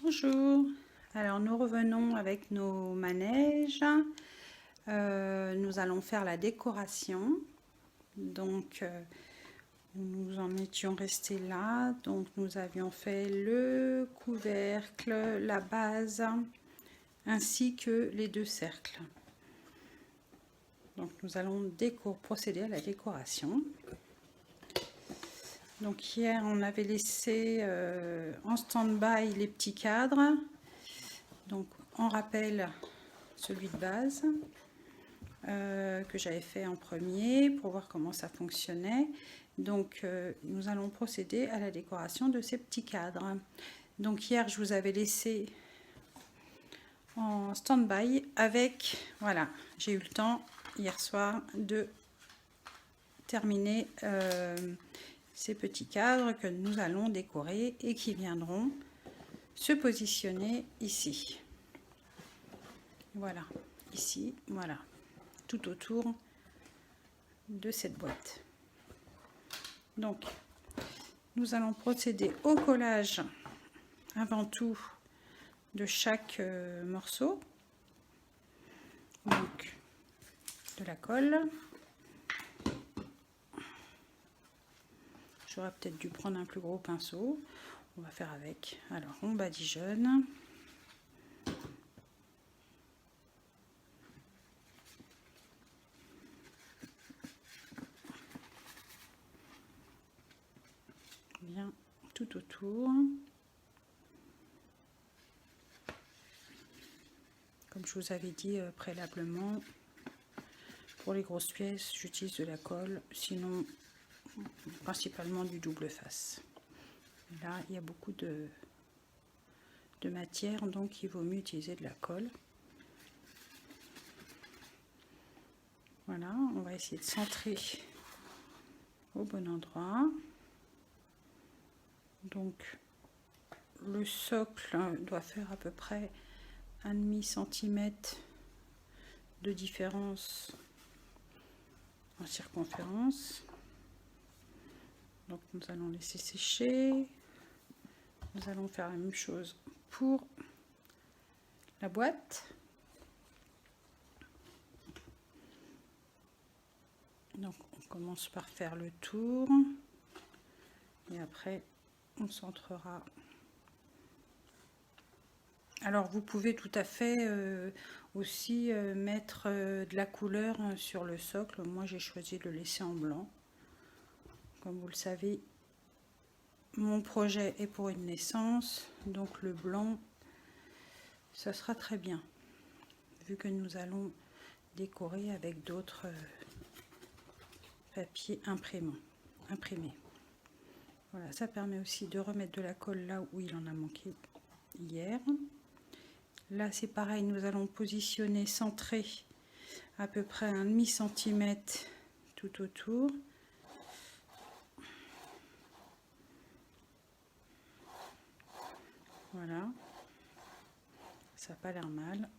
Bonjour, alors nous revenons avec nos manèges. Nous allons faire la décoration. Donc nous en étions restés là. Donc nous avions fait le couvercle, la base ainsi que les deux cercles. Donc nous allons procéder à la décoration. Donc hier on avait laissé en stand-by les petits cadres. Donc on rappelle celui de base que j'avais fait en premier pour voir comment ça fonctionnait. Donc nous allons procéder à la décoration de ces petits cadres. Donc hier je vous avais laissé en stand-by avec, voilà, j'ai eu le temps hier soir de terminer ces petits cadres que nous allons décorer et qui viendront se positionner ici. Voilà, ici, voilà, tout autour de cette boîte. Donc, nous allons procéder au collage avant tout de chaque morceau. Donc, de la colle. J'aurais peut-être dû prendre un plus gros pinceau. On va faire avec. Alors, on badigeonne. Bien tout autour. Comme je vous avais dit préalablement, pour les grosses pièces, j'utilise de la colle. Sinon, principalement du double face. Là, il y a beaucoup de matière, donc il vaut mieux utiliser de la colle. Voilà, on va essayer de centrer au bon endroit. Donc, le socle doit faire à peu près 1,5 cm de différence en circonférence. Donc nous allons laisser sécher. Nous allons faire la même chose pour la boîte. Donc on commence par faire le tour et après on centrera. Alors vous pouvez tout à fait aussi mettre de la couleur sur le socle. Moi j'ai choisi de le laisser en blanc. Comme vous le savez, mon projet est pour une naissance, donc le blanc, ça sera très bien, vu que nous allons décorer avec d'autres papiers imprimés. Voilà, ça permet aussi de remettre de la colle là où il en a manqué hier. Là c'est pareil, nous allons positionner, centrer à peu près 1,5 cm tout autour. Voilà, ça n'a pas l'air mal.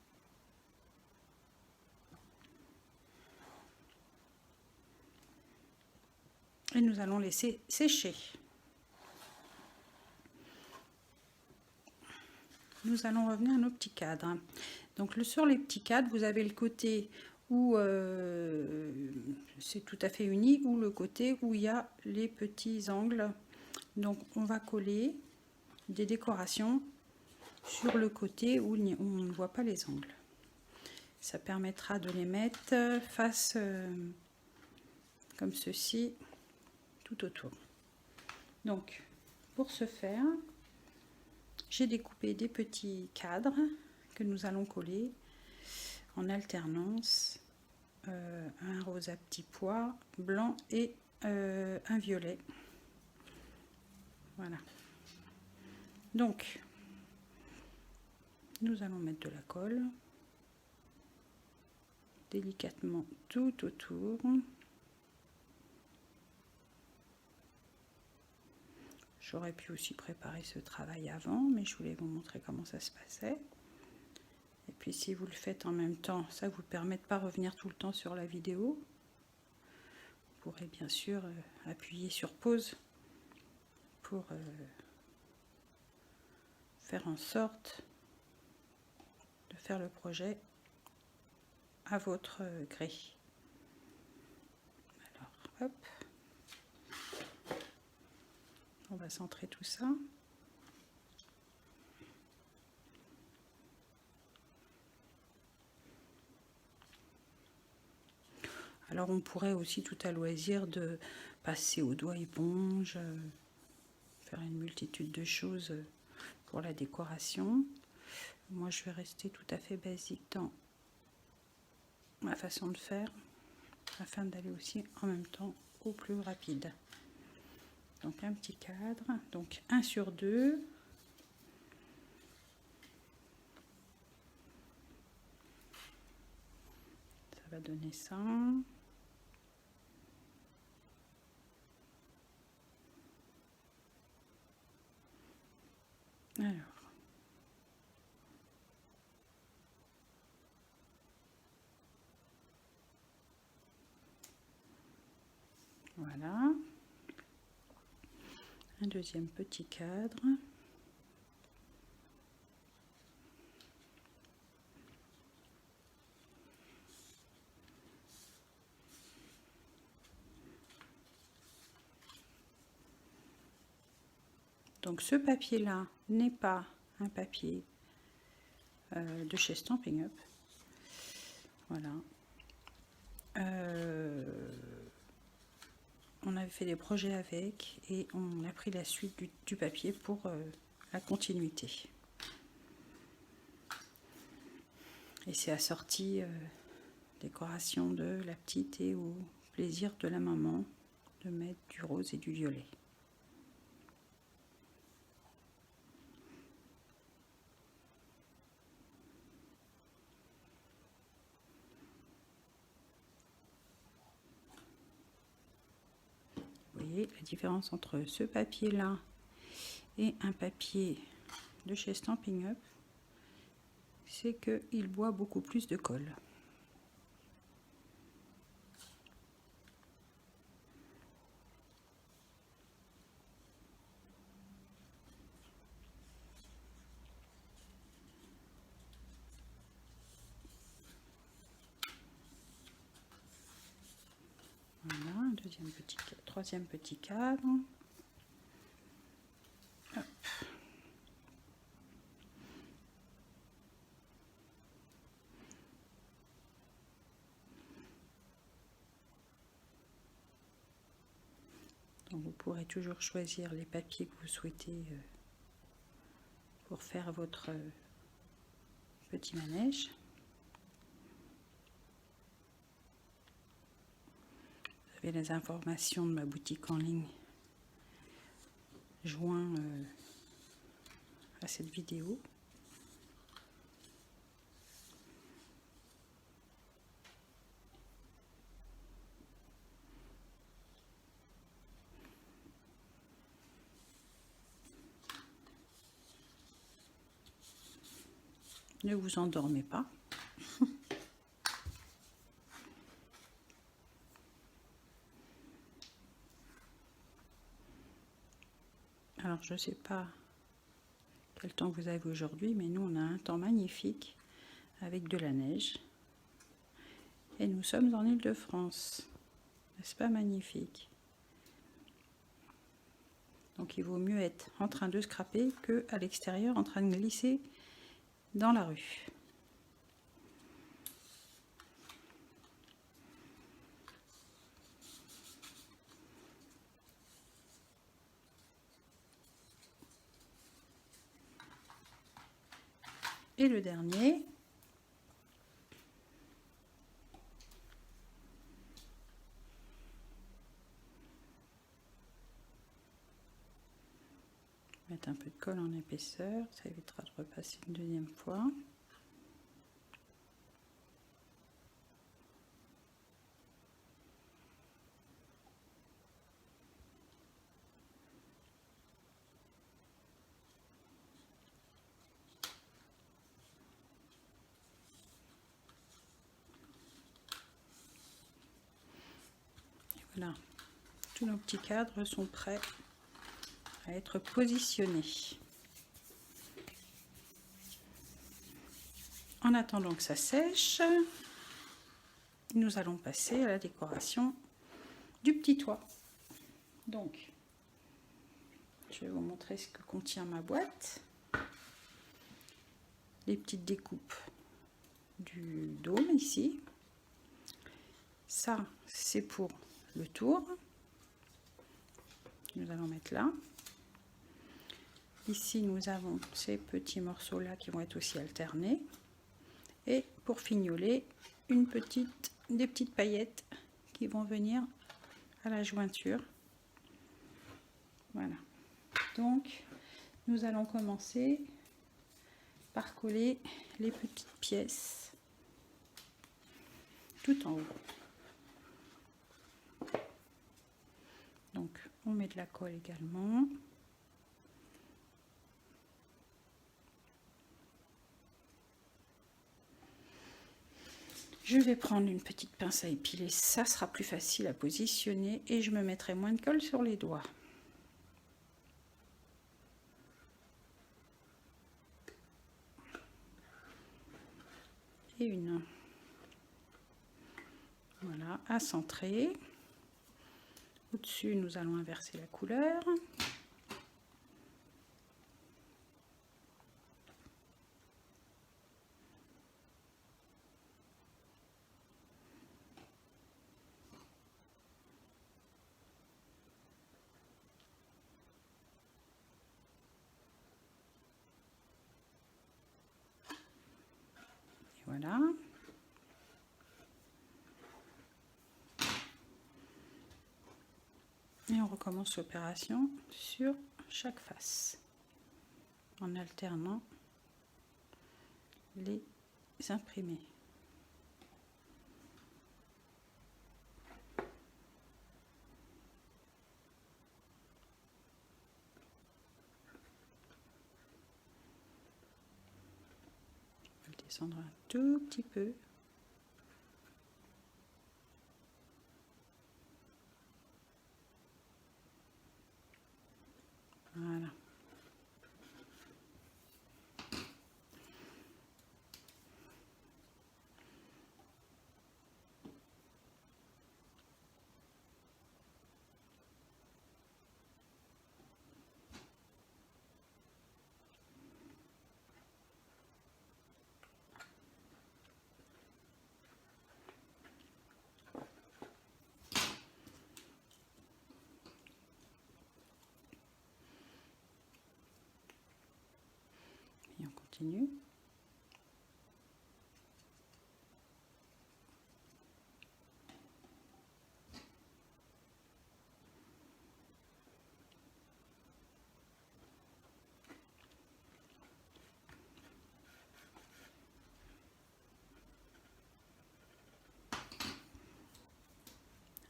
Et nous allons laisser sécher. Nous allons revenir à nos petits cadres. Donc sur les petits cadres, vous avez le côté où c'est tout à fait uni, ou le côté où il y a les petits angles. Donc on va coller des décorations sur le côté où on ne voit pas les angles. Ça permettra de les mettre face comme ceci tout autour. Donc pour ce faire, j'ai découpé des petits cadres que nous allons coller en alternance, un rose à petits pois blanc et un violet. Voilà. Donc nous allons mettre de la colle délicatement tout autour. J'aurais pu aussi préparer ce travail avant, mais je voulais vous montrer comment ça se passait. Et puis si vous le faites en même temps, ça vous permet de ne pas revenir tout le temps sur la vidéo. Vous pourrez bien sûr appuyer sur pause pour faire en sorte de faire le projet à votre gré. Alors, hop, on va centrer tout ça. Alors on pourrait aussi tout à loisir de passer au doigt éponge, faire une multitude de choses pour la décoration. Moi je vais rester tout à fait basique dans ma façon de faire, afin d'aller aussi en même temps au plus rapide. Donc un petit cadre, donc 1 sur 2. Ça va donner ça. Alors, voilà, un deuxième petit cadre. Donc ce papier là n'est pas un papier de chez Stampin' Up. Voilà. On avait fait des projets avec et on a pris la suite du papier pour la continuité. Et c'est assorti décoration de la petite et au plaisir de la maman de mettre du rose et du violet. Vous voyez la différence entre ce papier là et un papier de chez Stampin' Up, c'est qu'il boit beaucoup plus de colle. Voilà, un troisième petit cadre. Hop. Donc vous pourrez toujours choisir les papiers que vous souhaitez pour faire votre petit manège. Vous avez les informations de ma boutique en ligne joint à cette vidéo. Ne vous endormez pas. Alors je ne sais pas quel temps vous avez aujourd'hui, mais nous on a un temps magnifique avec de la neige. Et nous sommes en Île-de-France. N'est-ce pas magnifique? Donc il vaut mieux être en train de scraper que à l'extérieur en train de glisser dans la rue. Et le dernier. Mettre un peu de colle en épaisseur, ça évitera de repasser une deuxième fois. Voilà, tous nos petits cadres sont prêts à être positionnés. en attendant que ça sèche, nous allons passer à la décoration du petit toit. Donc, je vais vous montrer ce que contient ma boîte. Les petites découpes du dôme ici. Ça, c'est pour le tour. Nous allons mettre là. Ici, nous avons ces petits morceaux là qui vont être aussi alternés. Et pour fignoler, des petites paillettes qui vont venir à la jointure. Voilà. Donc, nous allons commencer par coller les petites pièces tout en haut. Donc, on met de la colle également. Je vais prendre une petite pince à épiler, ça sera plus facile à positionner et je me mettrai moins de colle sur les doigts. Et une. Voilà, à centrer. Au-dessus, nous allons inverser la couleur. Et voilà. Et on recommence l'opération sur chaque face en alternant les imprimés. On va le descendre un tout petit peu. Voilà. Et on continue.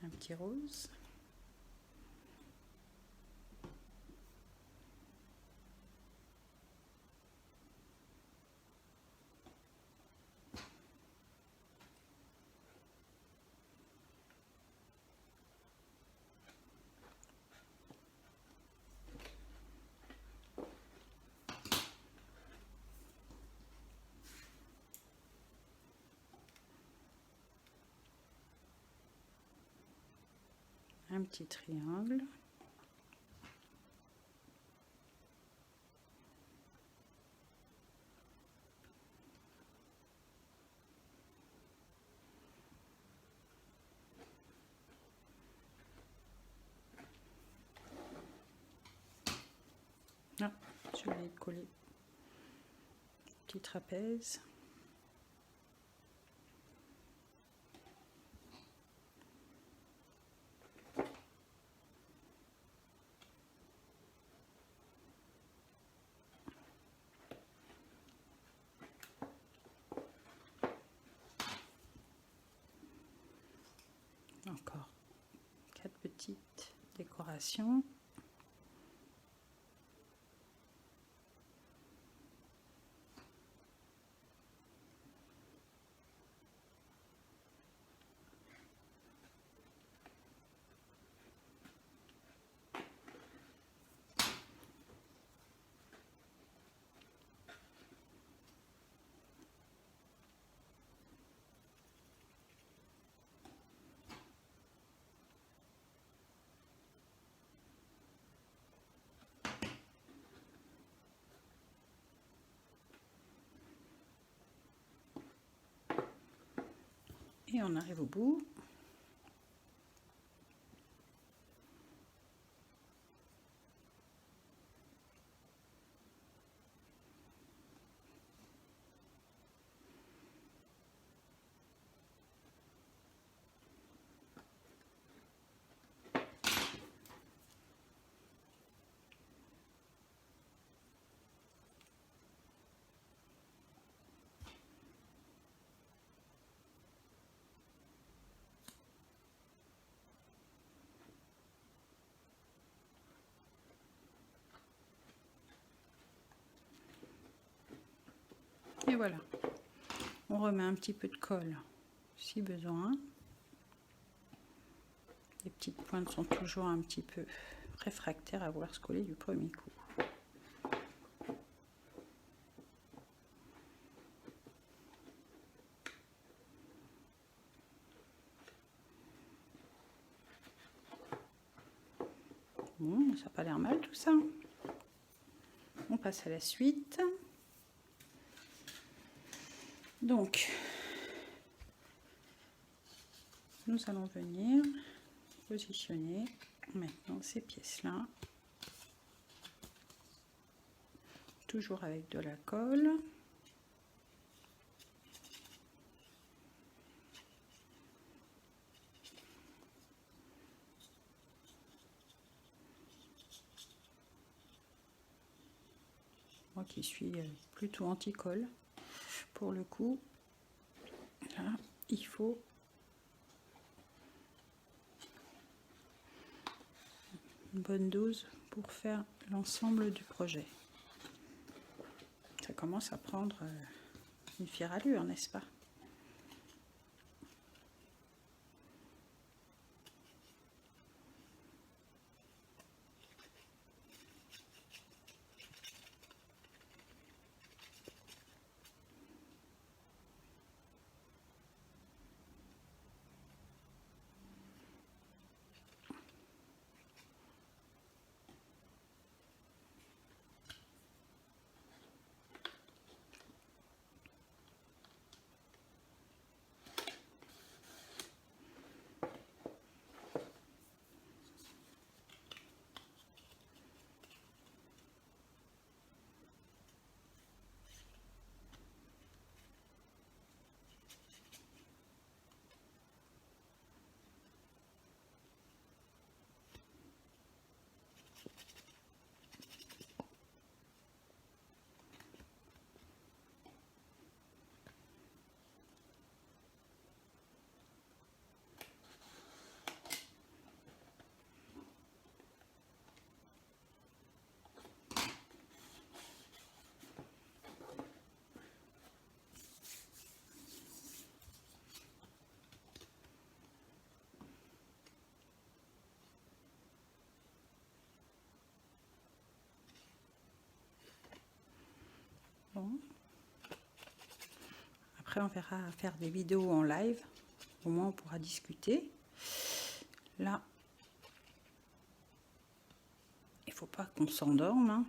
Un petit rose. Un petit triangle. Ah, je vais coller petit trapèze. Encore 4 petites décorations. Et on arrive au bout. Et voilà, on remet un petit peu de colle si besoin. Les petites pointes sont toujours un petit peu réfractaires à vouloir se coller du premier coup. Bon, ça n'a pas l'air mal tout ça. On passe à la suite. Donc, nous allons venir positionner maintenant ces pièces-là, toujours avec de la colle. Moi qui suis plutôt anti-colle, pour le coup, là, il faut une bonne dose pour faire l'ensemble du projet. Ça commence à prendre une fière allure, n'est-ce pas? Bon. Après, on verra faire des vidéos en live. Au moins, on pourra discuter. Là, il ne faut pas qu'on s'endorme, hein.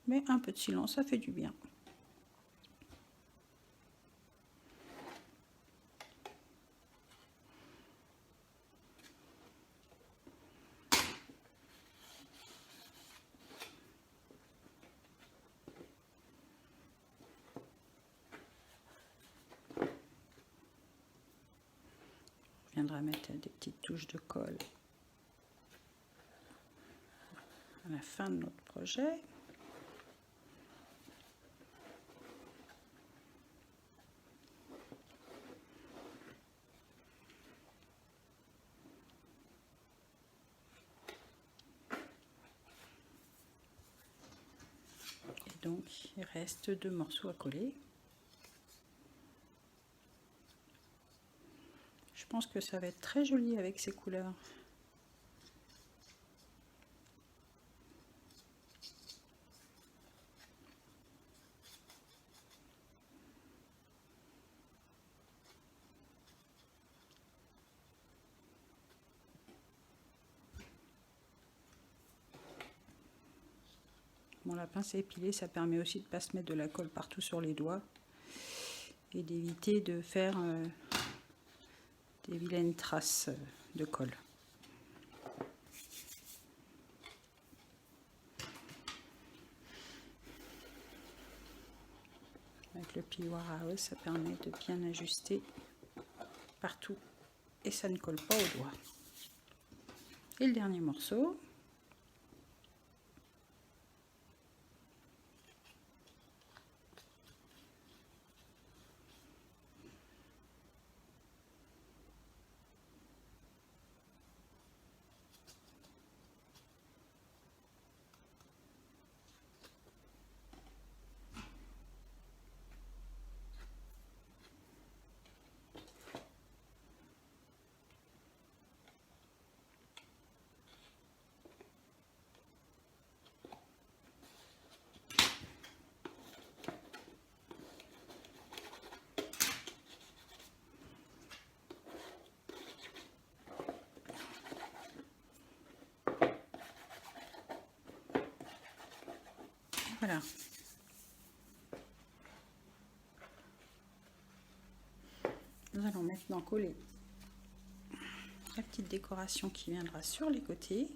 Mais un peu de silence, ça fait du bien. Je viendrai mettre des petites touches de colle à la fin de notre projet. Et donc, il reste 2 morceaux à coller. Je pense que ça va être très joli avec ces couleurs. Bon, la pince à épiler, ça permet aussi de ne pas se mettre de la colle partout sur les doigts et d'éviter de faire vilaines traces de colle. Avec le plioir à eux, ça permet de bien ajuster partout et ça ne colle pas au doigt. Et le dernier morceau. Voilà. Nous allons maintenant coller la petite décoration qui viendra sur les côtés,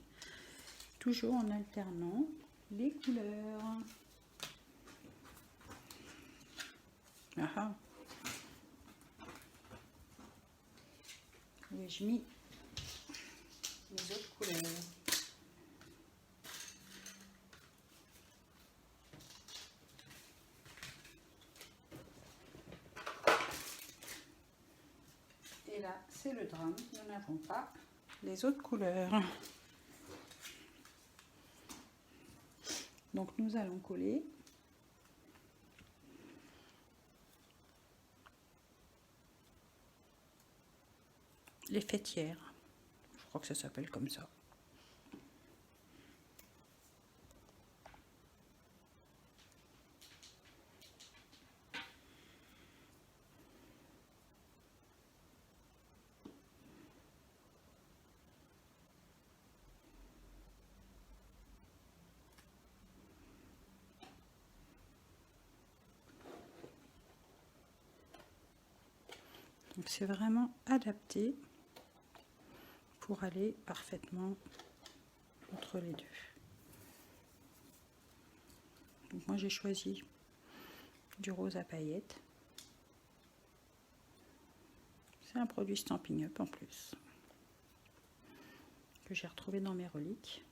toujours en alternant les couleurs. Ah, où ai-je mis les autres couleurs? Et là, c'est le drame, nous n'avons pas les autres couleurs. Donc nous allons coller les fêtières. Je crois que ça s'appelle comme ça. Donc c'est vraiment adapté pour aller parfaitement entre les deux. Donc moi j'ai choisi du rose à paillettes. C'est un produit Stampin' Up en plus, que j'ai retrouvé dans mes reliques.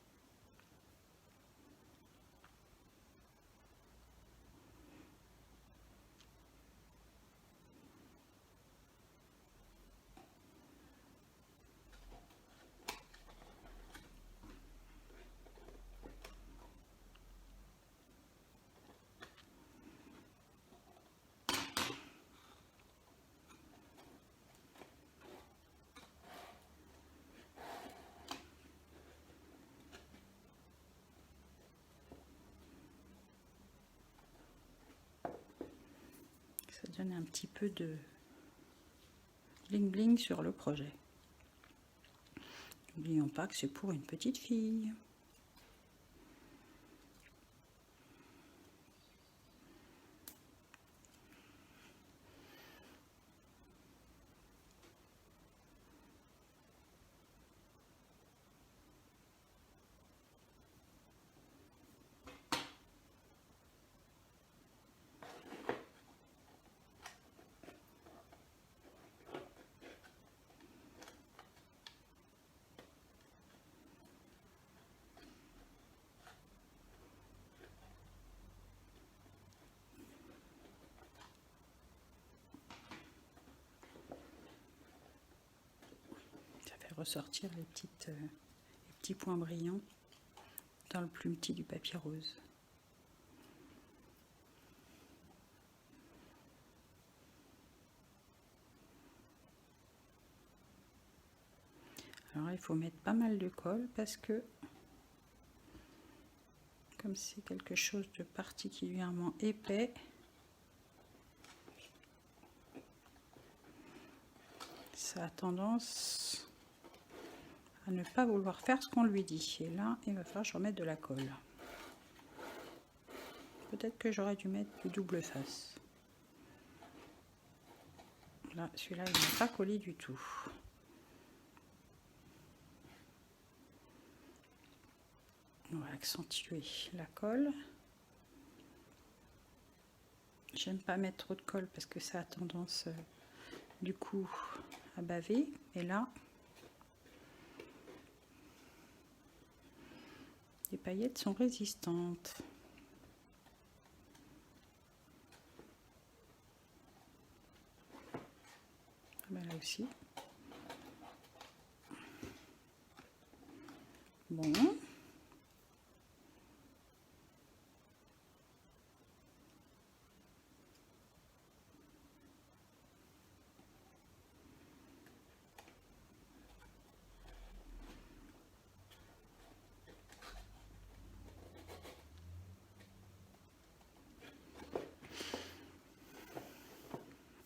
Ça donne un petit peu de bling bling sur le projet. N'oublions pas que c'est pour une petite fille. Ressortir les petits points brillants dans le plus petit du papier rose. Alors il faut mettre pas mal de colle parce que comme c'est quelque chose de particulièrement épais, ça a tendance à ne pas vouloir faire ce qu'on lui dit. Et là, il va falloir que je remette de la colle. Peut-être que j'aurais dû mettre du double face. Là, celui-là, il n'est pas collé du tout. On va accentuer la colle. J'aime pas mettre trop de colle parce que ça a tendance du coup à baver. Et là, les paillettes sont résistantes. Ben là aussi. Bon.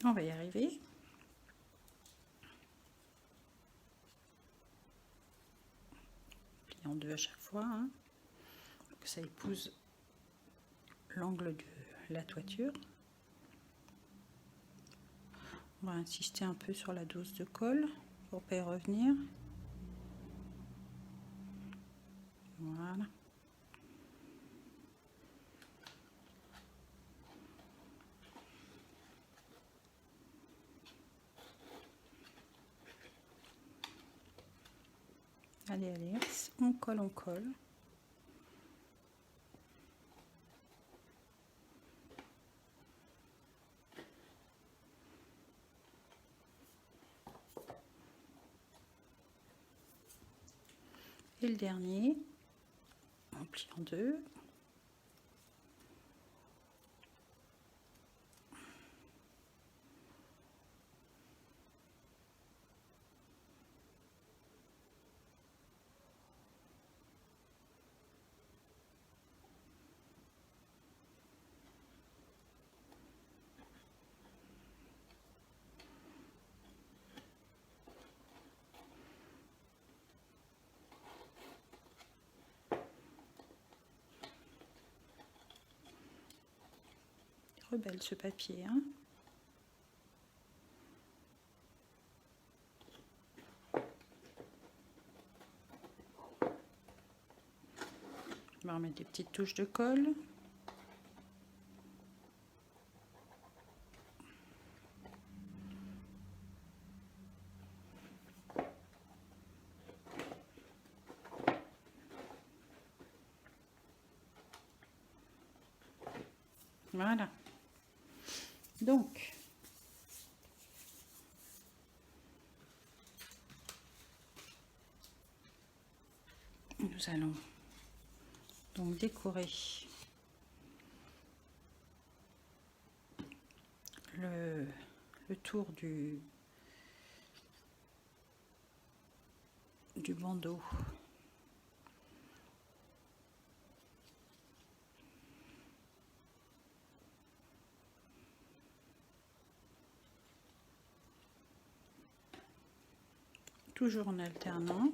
On va y arriver. Plie en deux à chaque fois, hein, pour que ça épouse l'angle de la toiture. On va insister un peu sur la dose de colle pour pas y revenir. Voilà. Allez, allez, on colle, on colle. Et le dernier, on plie en deux. Rebelle ce papier, hein. On va remettre des petites touches de colle. Voilà. Donc, nous allons donc décorer le tour du bandeau toujours en alternant.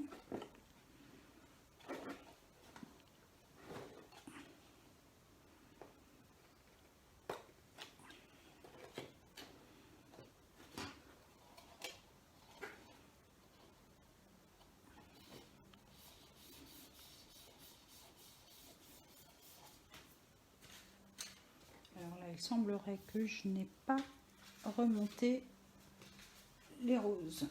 Alors là, il semblerait que je n'ai pas remonté les roses.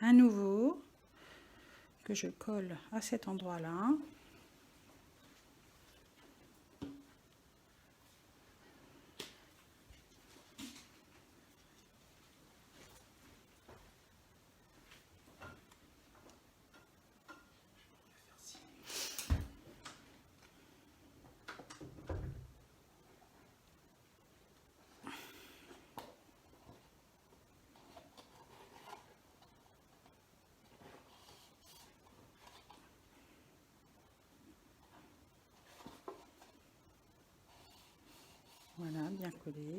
Un nouveau que je colle à cet endroit-là. coller.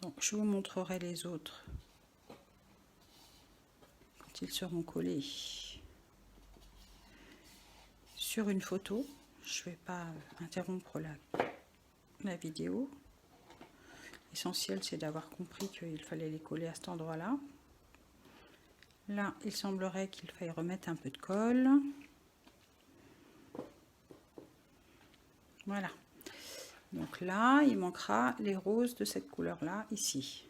Donc, je vous montrerai les autres quand ils seront collés sur une photo. Je ne vais pas interrompre la vidéo. L'essentiel, c'est d'avoir compris qu'il fallait les coller à cet endroit-là. Là, il semblerait qu'il faille remettre un peu de colle. Voilà. Donc là, il manquera les roses de cette couleur-là, ici.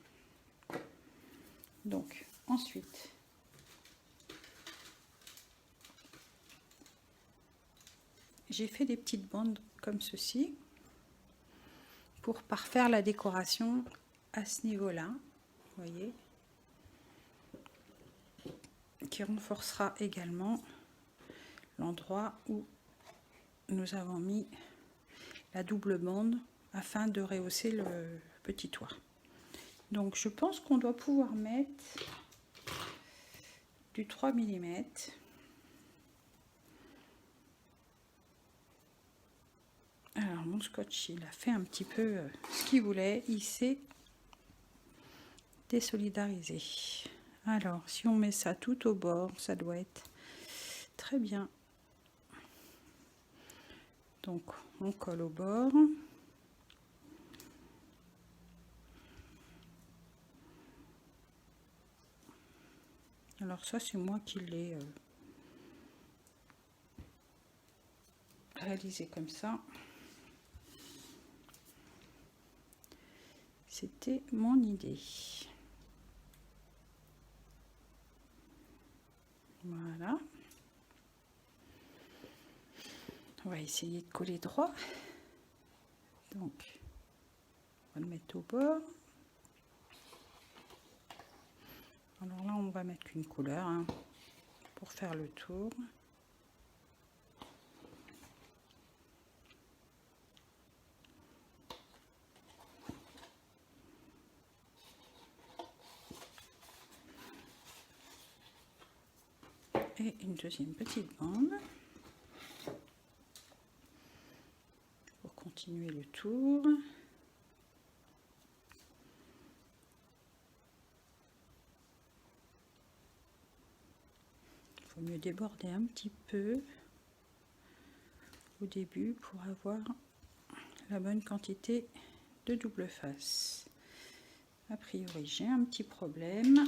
Donc, ensuite, j'ai fait des petites bandes comme ceci pour parfaire la décoration à ce niveau-là, vous voyez, qui renforcera également l'endroit où nous avons mis la double bande afin de rehausser le petit toit. Donc je pense qu'on doit pouvoir mettre du 3 mm. Alors mon scotch, il a fait un petit peu ce qu'il voulait, il s'est désolidarisé. Alors si on met ça tout au bord, ça doit être très bien. Donc on colle au bord. Alors ça c'est moi qui l'ai réalisé comme ça. C'était mon idée. Voilà. On va essayer de coller droit. Donc, on va le mettre au bord. Alors là, on va mettre qu'une couleur hein, pour faire le tour. Et une deuxième petite bande pour continuer le tour. Il faut mieux déborder un petit peu au début pour avoir la bonne quantité de double face. A priori, j'ai un petit problème.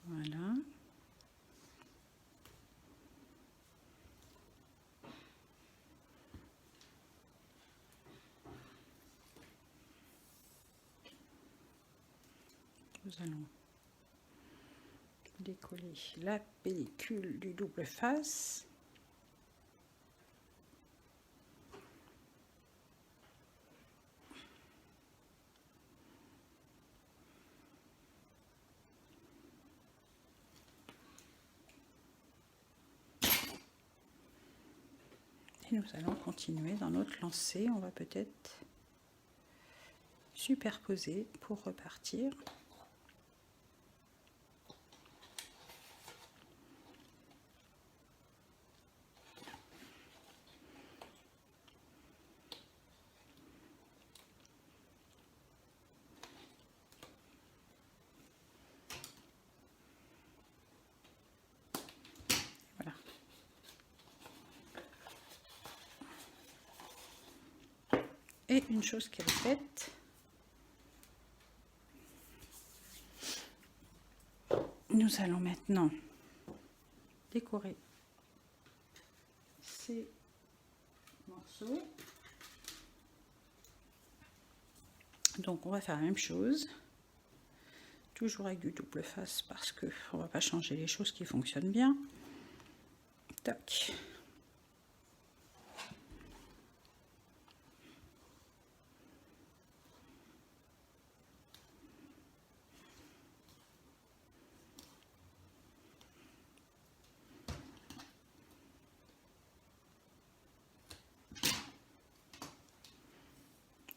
Voilà. Nous allons décoller la pellicule du double face. Et nous allons continuer dans notre lancée. On va peut-être superposer pour repartir. Voilà. Et une chose qui est faite, nous allons maintenant décorer ces morceaux. Donc on va faire la même chose, toujours avec du double face parce que on va pas changer les choses qui fonctionnent bien. Tac.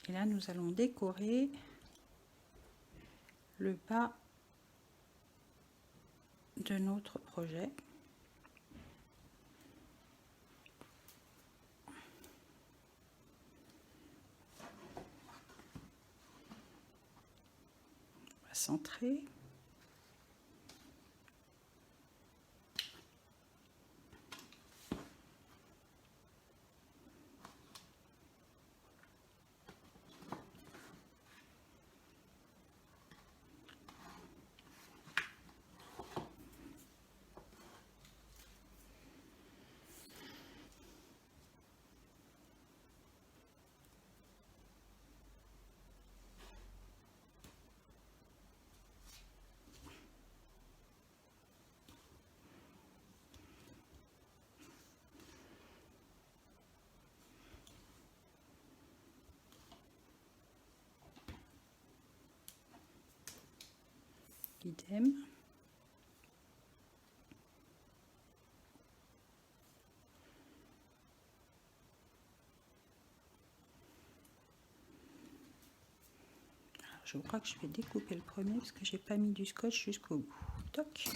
Et là, nous allons décorer le bas de notre projet. On va centrer. Idem. Alors, je crois que je vais découper le premier parce que j'ai pas mis du scotch jusqu'au bout. Toc.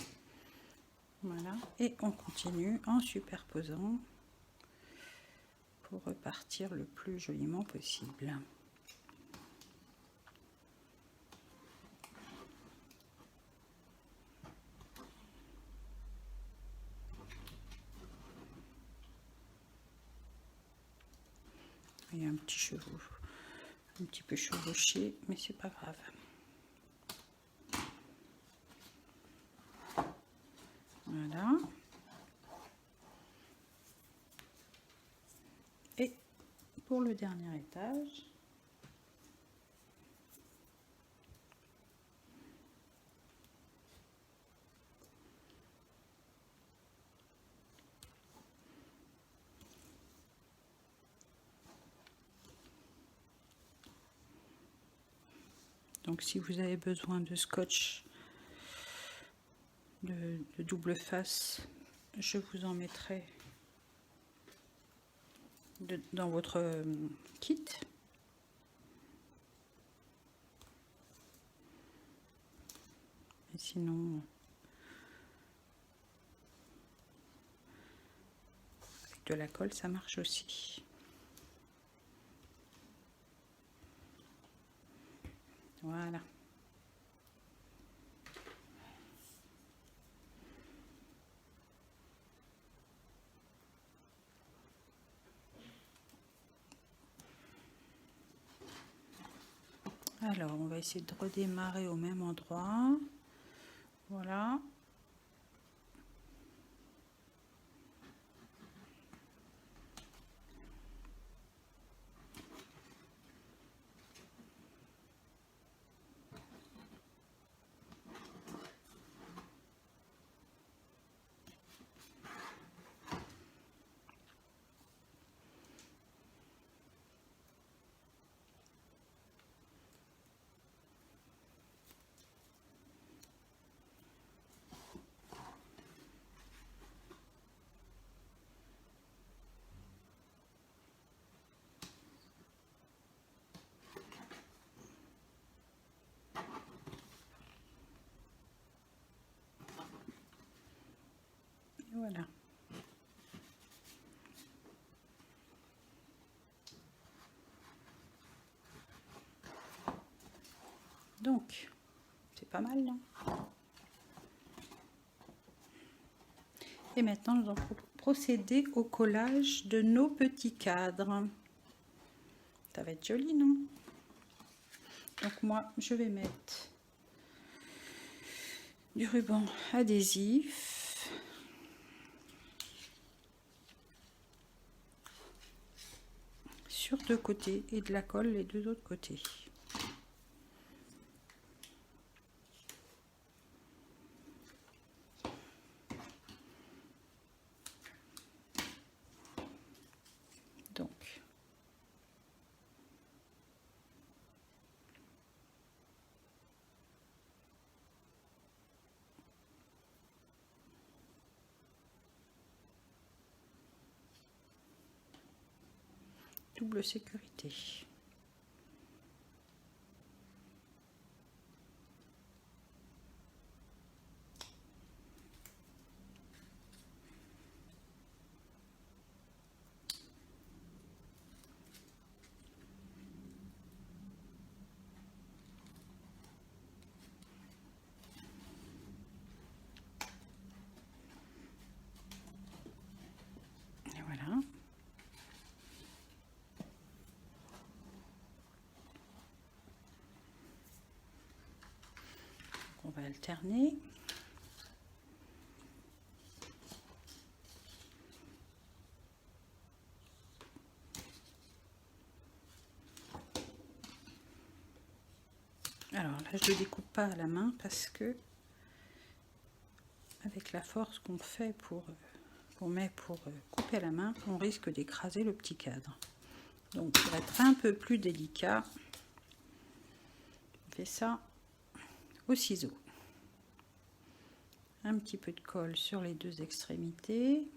Voilà. Et on continue en superposant pour repartir le plus joliment possible. Il y a un petit peu chevauché, mais c'est pas grave. Voilà. Et pour le dernier étage, donc si vous avez besoin de scotch de double face, je vous en mettrai dans votre kit. Et sinon, avec de la colle, ça marche aussi. Voilà. Alors, on va essayer de redémarrer au même endroit. Voilà. Voilà. Donc, c'est pas mal, non? Et maintenant, nous allons procéder au collage de nos petits cadres. Ça va être joli, non? Donc moi, je vais mettre du ruban adhésif. Sur deux côtés et de la colle les deux autres côtés. double sécurité. Et voilà. On va alterner. Alors là, je ne le découpe pas à la main parce que avec la force qu'on fait qu'on met pour couper à la main, on risque d'écraser le petit cadre. Donc pour être un peu plus délicat, on fait ça au ciseau. Un petit peu de colle sur les deux extrémités.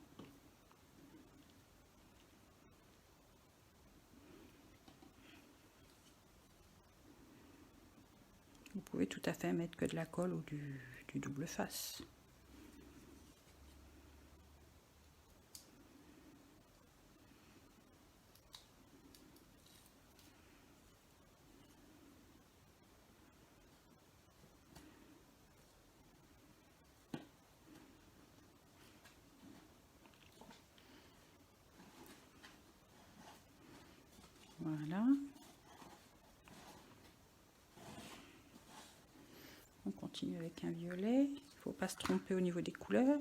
Vous pouvez tout à fait mettre que de la colle ou du double face. Voilà. On continue avec un violet. Il ne faut pas se tromper au niveau des couleurs.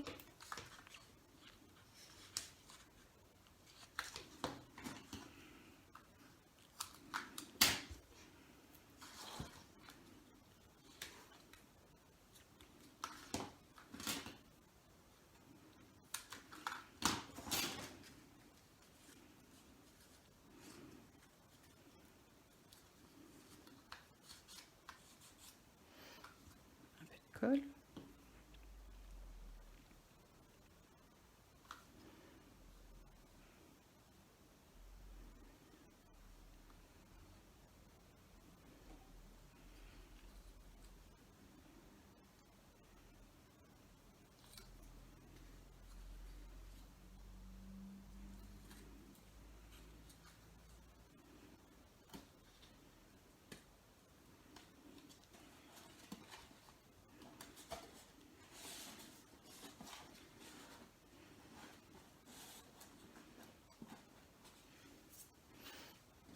Un peu de colle.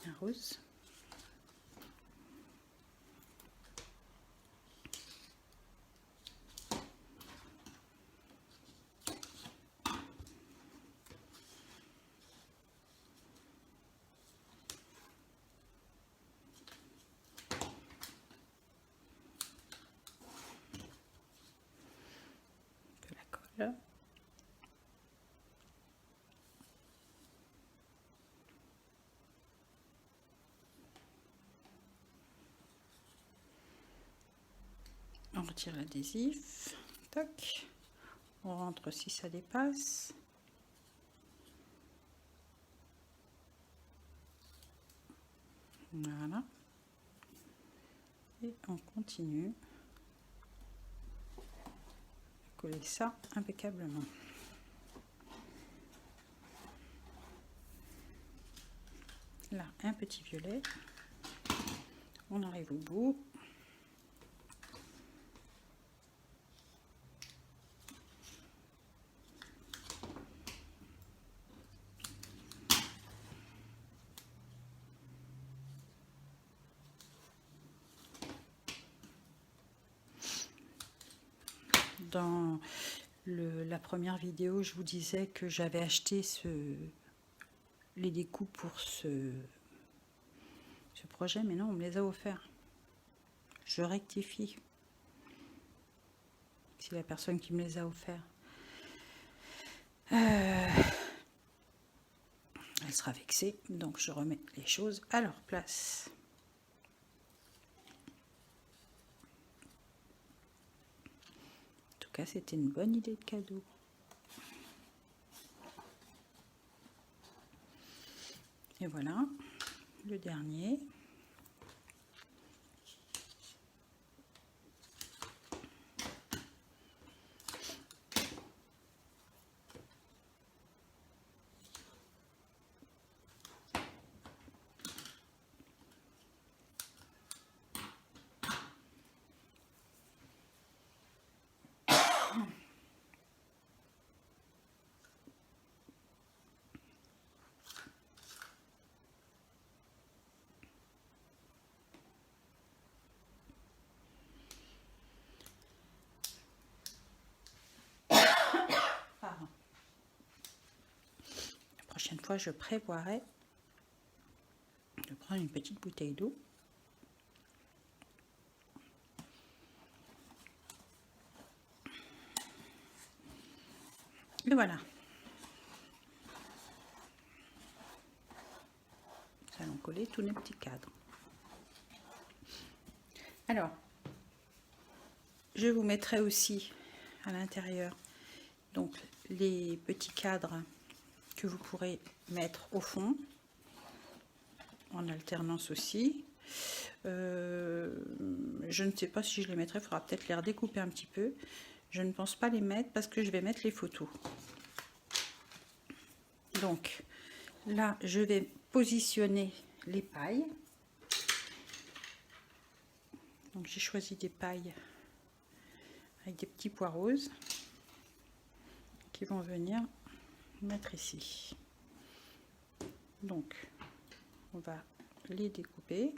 Un rose. De la colle. On retire l'adhésif. Tac. On rentre si ça dépasse. Voilà. Et on continue à coller ça impeccablement. Là, un petit violet. On arrive au bout. Dans la première vidéo, je vous disais que j'avais acheté les découpes pour ce projet, mais non, on me les a offerts. Je rectifie. C'est la personne qui me les a offerts. Elle sera vexée, donc je remets les choses à leur place. En tout cas, c'était une bonne idée de cadeau. Et voilà, le dernier. Pardon. La prochaine fois, je prévoirai de prendre une petite bouteille d'eau. Et voilà. Nous allons coller tous nos petits cadres. Alors, je vous mettrai aussi à l'intérieur donc les petits cadres que vous pourrez mettre au fond en alternance aussi. Je ne sais pas si je les mettrai, il faudra peut-être les redécouper un petit peu. Je ne pense pas les mettre parce que je vais mettre les photos. Donc là, je vais positionner les pailles. Donc j'ai choisi des pailles avec des petits pois roses qui vont venir mettre ici. Donc on va les découper.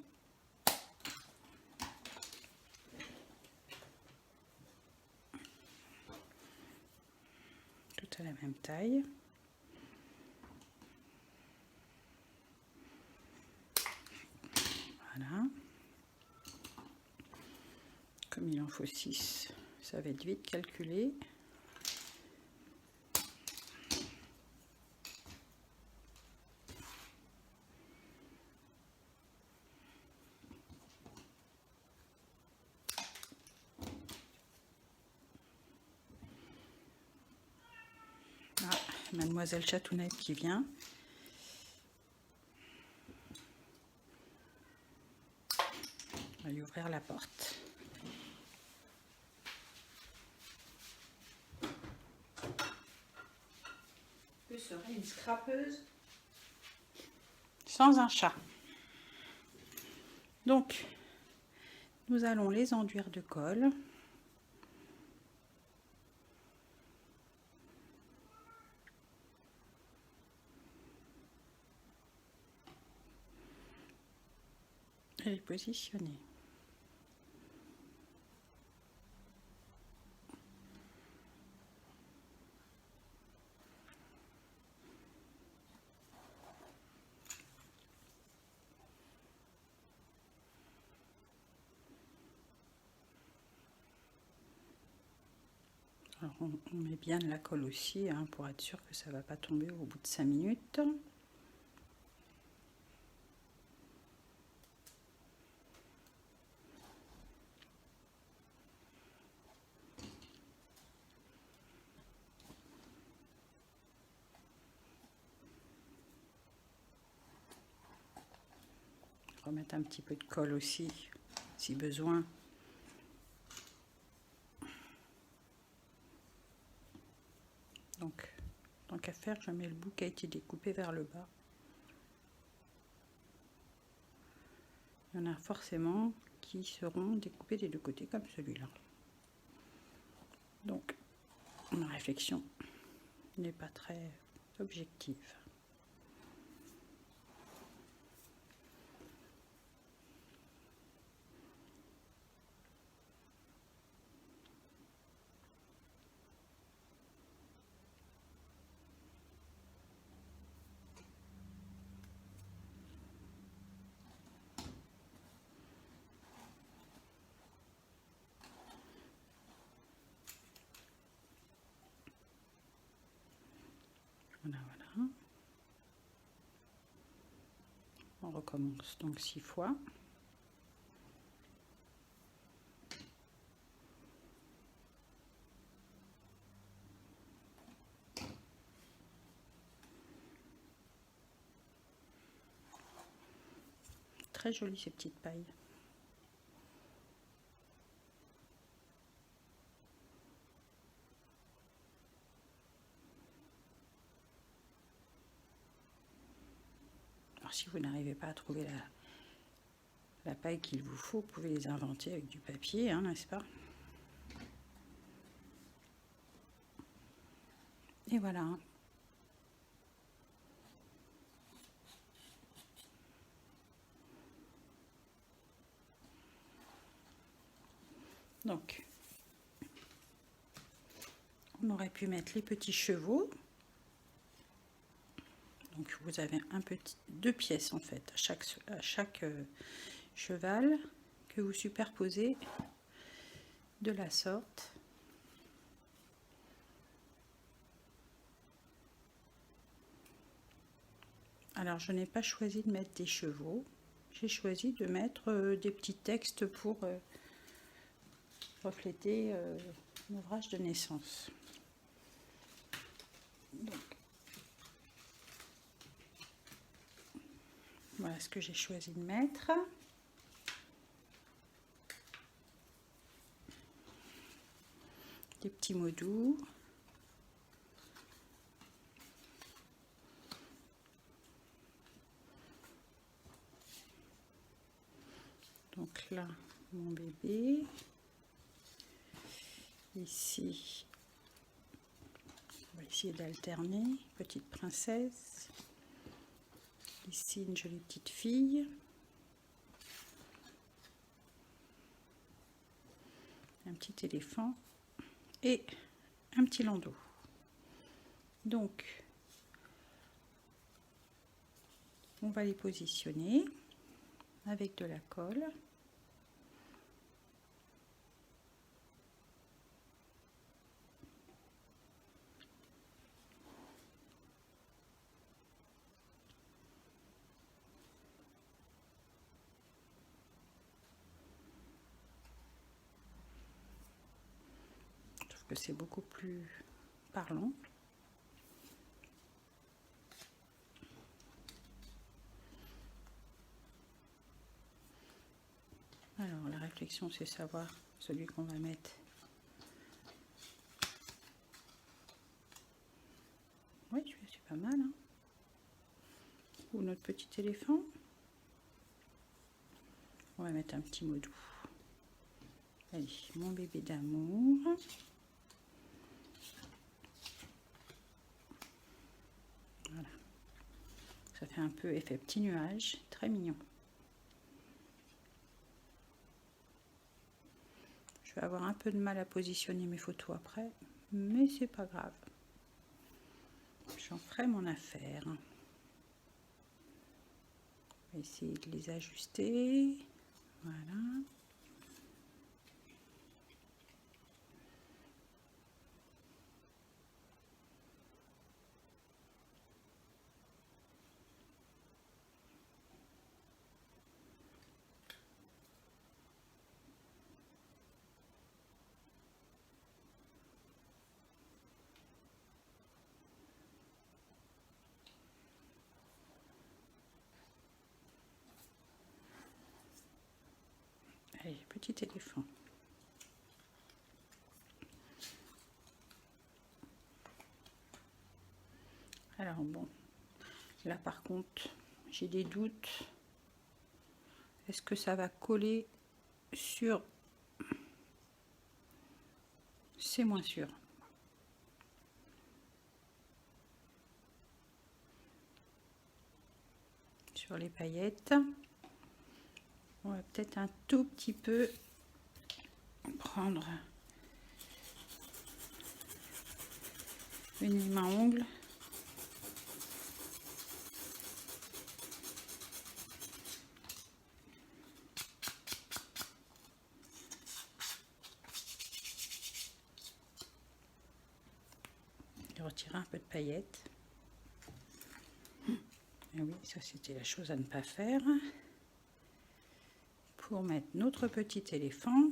Toutes à la même taille. Voilà. Comme il en faut 6, ça va être vite calculé. Ah, Mademoiselle Chatounette qui vient. On va lui ouvrir la porte. Que serait une scrapeuse sans un chat? Donc, nous allons les enduire de colle. Et les positionner. Alors on met bien de la colle aussi hein, pour être sûr que ça ne va pas tomber au bout de 5 minutes. Remettre un petit peu de colle aussi si besoin. Donc, tant qu'à faire, je mets le bout qui a été découpé vers le bas. Il y en a forcément qui seront découpés des deux côtés comme celui-là. Donc, ma réflexion n'est pas très objective. Voilà, voilà. On recommence donc 6 fois. très jolies ces petites pailles. Alors si vous n'arrivez pas à trouver la paille qu'il vous faut, vous pouvez les inventer avec du papier, hein, n'est-ce pas? Et voilà. Donc, on aurait pu mettre les petits chevaux. Donc, vous avez deux pièces en fait à chaque cheval que vous superposez de la sorte. Alors, je n'ai pas choisi de mettre des chevaux. J'ai choisi de mettre des petits textes pour refléter l'ouvrage de naissance. Donc, voilà ce que j'ai choisi de mettre. Des petits mots doux. Donc là, mon bébé. Ici, on va essayer d'alterner. Petite princesse. Ici, une jolie petite fille. Un petit éléphant. Et un petit landau. Donc, on va les positionner avec de la colle. Je trouve que c'est beaucoup plus parlant. Alors, la réflexion, c'est savoir celui qu'on va mettre. Oui, c'est pas mal. Hein, ou notre petit éléphant. On va mettre un petit mot doux. Allez, mon bébé d'amour. Voilà. Ça fait un peu effet petit nuage, très mignon. Je vais avoir un peu de mal à positionner mes photos après, mais c'est pas grave. J'en ferai mon affaire. On va essayer de les ajuster. Voilà. Allez, petit éléphant. Alors bon, là par contre, j'ai des doutes. Est-ce que ça va coller sur... C'est moins sûr. Sur les paillettes. On va peut-être un tout petit peu prendre une lime à ongles. Et retirer un peu de paillettes. Et oui, ça c'était la chose à ne pas faire. Pour mettre notre petit éléphant.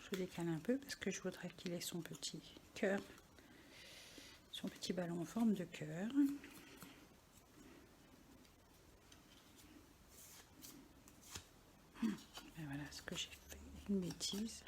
Je décale un peu parce que je voudrais qu'il ait son petit cœur son petit ballon en forme de cœur. Et voilà ce que j'ai fait, une bêtise.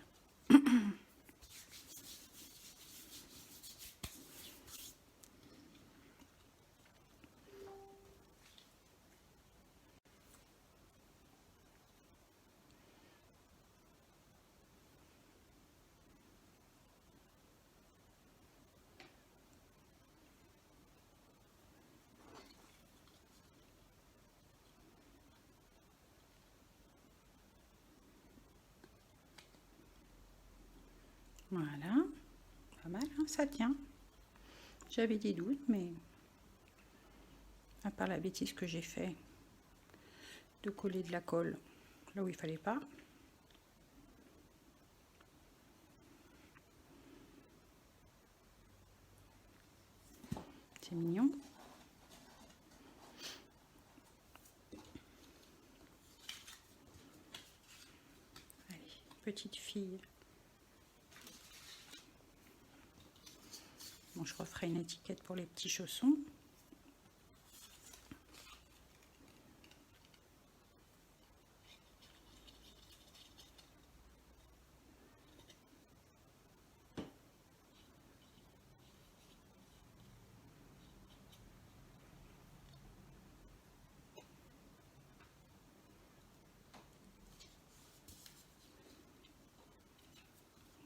Voilà, pas mal, hein, ça tient. J'avais des doutes, mais à part la bêtise que j'ai fait de coller de la colle là où il fallait pas. C'est mignon. Allez, petite fille. Bon, je referai une étiquette pour les petits chaussons.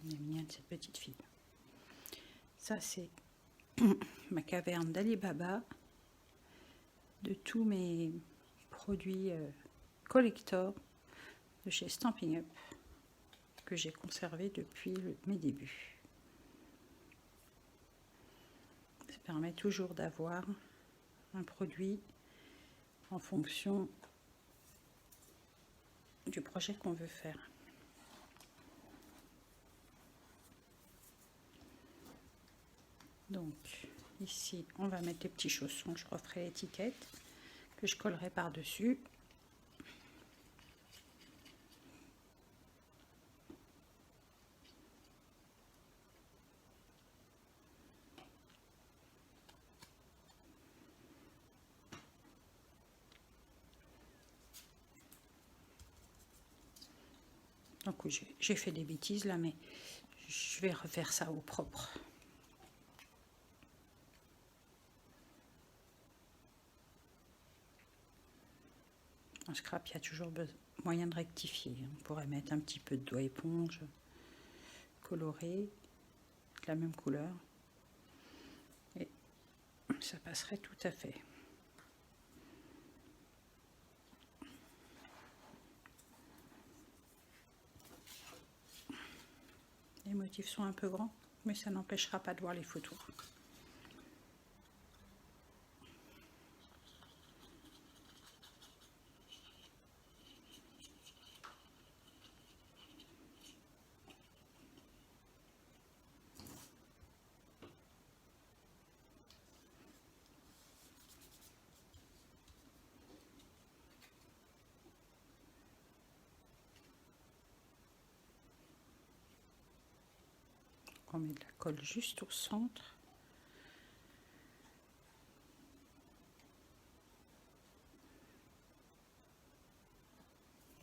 Elle est mignonne cette petite fille. Ça c'est ma caverne d'Alibaba de tous mes produits collector de chez Stampin' Up que j'ai conservé depuis mes débuts. Ça permet toujours d'avoir un produit en fonction du projet qu'on veut faire. Donc ici on va mettre les petits chaussons, je referai l'étiquette que je collerai par dessus. Donc oui, j'ai fait des bêtises là, mais je vais refaire ça au propre. En scrap, il y a toujours moyen de rectifier. On pourrait mettre un petit peu de doigt éponge coloré, de la même couleur. Et ça passerait tout à fait. Les motifs sont un peu grands, mais ça n'empêchera pas de voir les photos. On met de la colle juste au centre.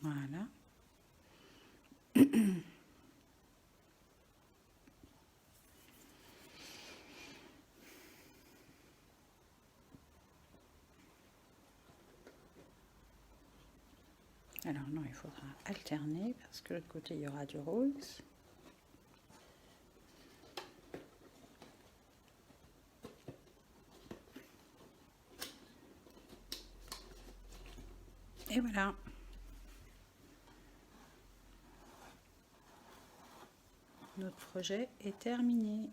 Voilà. Alors non, il faudra alterner parce que de l'autre côté il y aura du rose. Et voilà. Notre projet est terminé.